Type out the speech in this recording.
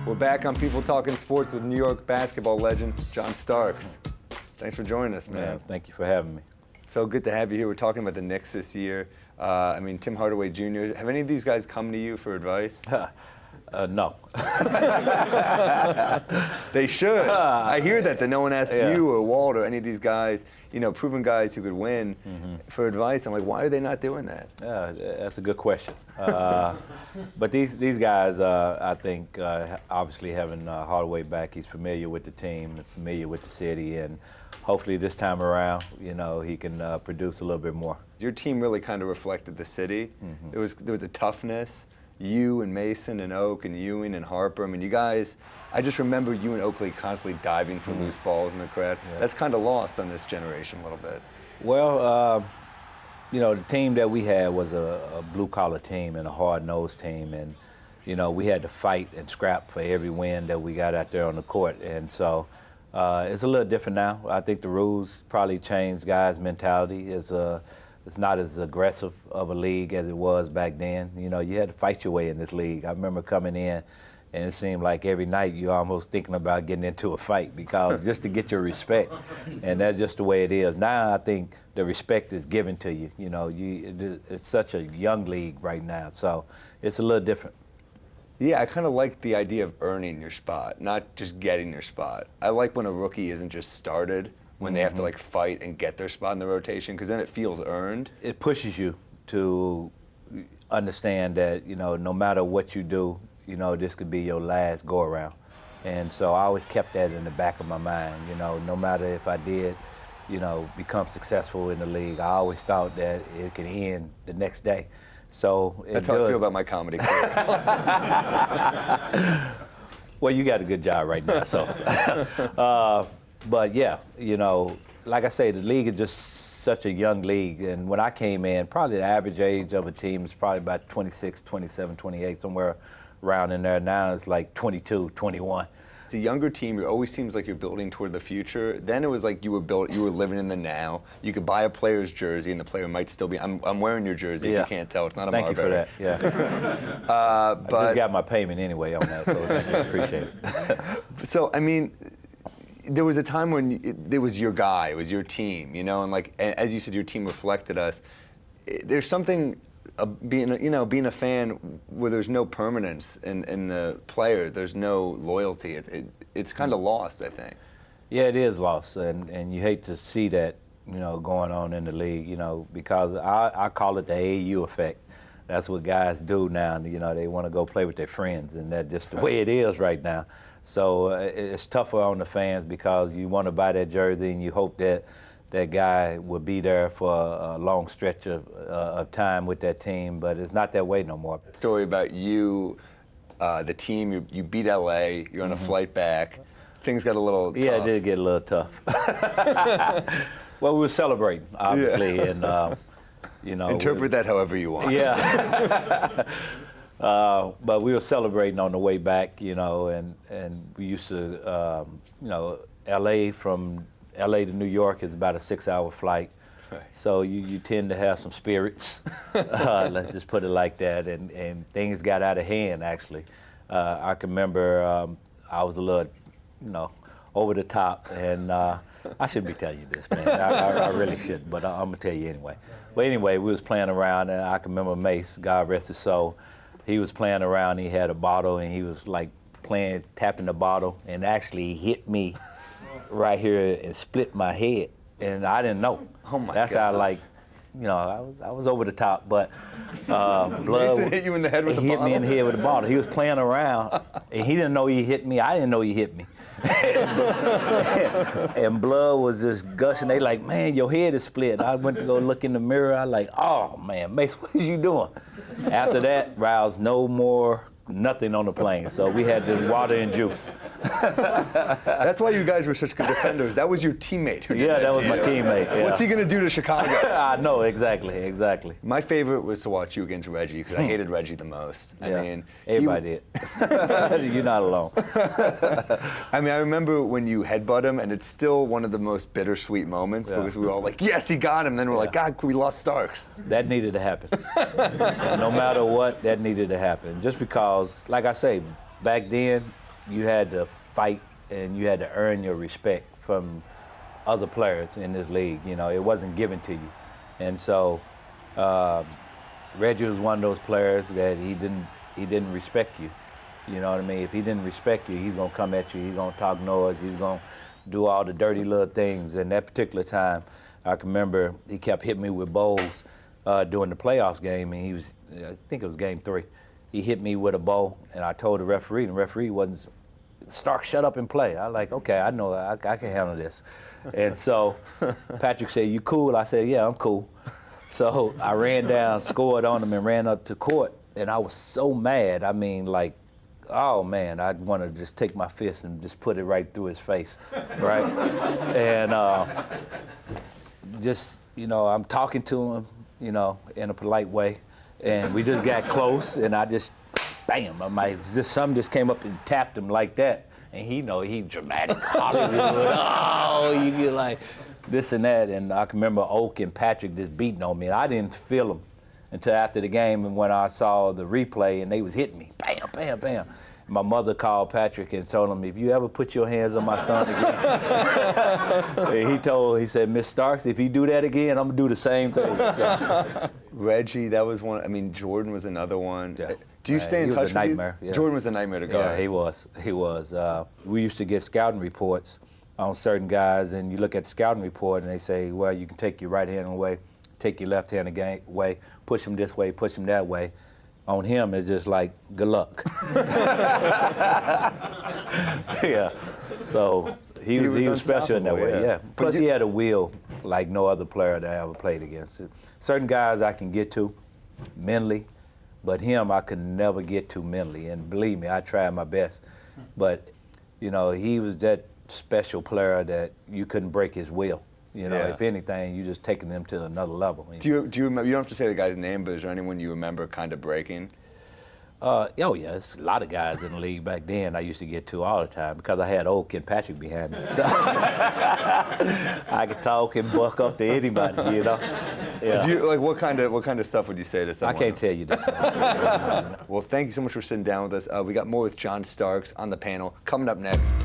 We're back on People Talking Sports with New York basketball legend John Starks. Thanks for joining us, man. Yeah, thank you for having me. So good to have you here. We're talking about the Knicks this year. Tim Hardaway Jr. Have any of these guys come to you for advice? No. They should. I hear that no one asked you or Walt or any of these guys, proven guys who could win for advice. I'm like, why are they not doing that? That's a good question. But these guys, I think, obviously having Hardaway back, he's familiar with the team, familiar with the city, and hopefully this time around, he can produce a little bit more. Your team really kind of reflected the city. There was a toughness. You and Mason and Oak and Ewing and Harper. I mean, you guys, I just remember you and Oakley constantly diving for loose balls in the crowd. Yeah. That's kind of lost on this generation a little bit. Well, the team that we had was a blue-collar team and a hard-nosed team. And, we had to fight and scrap for every win that we got out there on the court. And so it's a little different now. I think the rules probably changed guys' mentality. It's not as aggressive of a league as it was back then. You had to fight your way in this league. I remember coming in, and it seemed like every night you're almost thinking about getting into a fight because just to get your respect. And that's just the way it is. Now I think the respect is given to you. It's such a young league right now, so it's a little different. Yeah, I kind of like the idea of earning your spot, not just getting your spot. I like when a rookie isn't just started, when they have to fight and get their spot in the rotation, because then it feels earned. It pushes you to understand that, no matter what you do, this could be your last go around. And so I always kept that in the back of my mind, no matter if I did, become successful in the league, I always thought that it could end the next day. So that's how I feel about my comedy career. Well, you got a good job right now, so. But yeah, like I say, the league is just such a young league. And when I came in, probably the average age of a team is probably about 26, 27, 28, somewhere around in there. Now it's like 22, 21. It's a younger team. It always seems like you're building toward the future. Then it was like you were living in the now. You could buy a player's jersey, and the player might still be. I'm wearing your jersey. Yeah. If you can't tell, it's not a Thank Marbury. you for that. Yeah. I just got my payment anyway on that, so thank you. Appreciate it. So there was a time when it was your guy, it was your team, and as you said, your team reflected us. There's something being a fan where there's no permanence in the player. There's no loyalty. It's kind of lost, I think. Yeah, it is lost, and you hate to see that going on in the league, because I call it the AAU effect. That's what guys do now. They want to go play with their friends, and that's just the way it is right now. So it's tougher on the fans because you want to buy that jersey and you hope that that guy will be there for a long stretch of time with that team, but it's not that way no more. Story about you, the team, you beat LA, you're on a flight back. Things got a little tough. Yeah, it did get a little tough. Well, we were celebrating, obviously, and interpret that however you want. Yeah. But we were celebrating on the way back, and we used to, LA, from LA to New York is about a 6-hour flight. Right. So you tend to have some spirits, let's just put it like that, and things got out of hand, actually. I can remember I was a little, over the top, and I shouldn't be telling you this, man. I really shouldn't, but I'm gonna tell you anyway. But anyway, we was playing around, and I can remember Mace, God rest his soul, he was playing around, he had a bottle, and he was like tapping the bottle, and actually hit me right here and split my head, and I didn't know. Oh my That's God. how I was over the top, but blood Mason hit you in the head with the hit bottle? me in the head with the bottle. He was playing around, and he didn't know he hit me. I didn't know he hit me. And blood was just gushing. They like, man, your head is split. I went to go look in the mirror. I like, oh man, Mace, what are you doing? After that, Rouse, no more nothing on the plane. So we had just water and juice. That's why you guys were such good defenders. That was your teammate who did Yeah, that was to my you. teammate. Yeah. What's he going to do to Chicago? I know, exactly. My favorite was to watch you against Reggie because I hated Reggie the most. Yeah. I mean, everybody did. You're not alone. I mean, I remember when you headbutt him, and it's still one of the most bittersweet moments because we were all like, yes, he got him. Then we're like, God, we lost Starks. That needed to happen. No matter what, that needed to happen. Just because, like I say, back then, you had to fight and you had to earn your respect from other players in this league. You know, it wasn't given to you. And so Reggie was one of those players that he didn't respect you. You know what I mean? If he didn't respect you, he's gonna come at you, he's gonna talk noise, he's gonna do all the dirty little things. And that particular time, I can remember he kept hitting me with bowls during the playoffs game, and I think it was game 3. He hit me with a bowl, and I told the referee, and the referee wasn't, Stark, shut up and play. I like, okay, I know, I can handle this. And so Patrick said, you cool? I said, yeah, I'm cool. So I ran down, scored on him, and ran up to court, and I was so mad. I mean, like, oh man, I'd want to just take my fist and just put it right through his face, right? And just, you know, I'm talking to him, you know, in a polite way, and we just got close, and I just, bam, something just came up and tapped him like that, and he dramatic Hollywood, oh, you get like this and that, and I can remember Oak and Patrick just beating on me, and I didn't feel them until after the game, and when I saw the replay and they was hitting me, bam, bam, bam. My mother called Patrick and told him, if you ever put your hands on my son again, he said, Miss Starks, if you do that again, I'm gonna do the same thing. So. Reggie, that was one. I mean, Jordan was another one. Yeah. Do you stay in touch with He was a nightmare. Yeah. Jordan was a nightmare to guard. Yeah, he was. We used to get scouting reports on certain guys, and you look at the scouting report and they say, well, you can take your right hand away, take your left hand away, push him this way, push him that way. On him, it's just like, good luck. Yeah. So he was special in that way, yeah. Plus he had a will like no other player that I ever played against. Certain guys I can get to mentally, but him I could never get to mentally. And believe me, I tried my best. But, you know, he was that special player that you couldn't break his will. You know, if anything, you're just taking them to another level. Do you remember? You don't have to say the guy's name, but is there anyone you remember kind of breaking? Oh yeah, there's a lot of guys in the league back then I used to get to all the time because I had Oak and Patrick behind me. So I could talk and buck up to anybody, you know. Yeah. Do you, like, what kind of stuff would you say to someone? I can't tell you this. Well, thank you so much for sitting down with us. We got more with John Starks on the panel coming up next.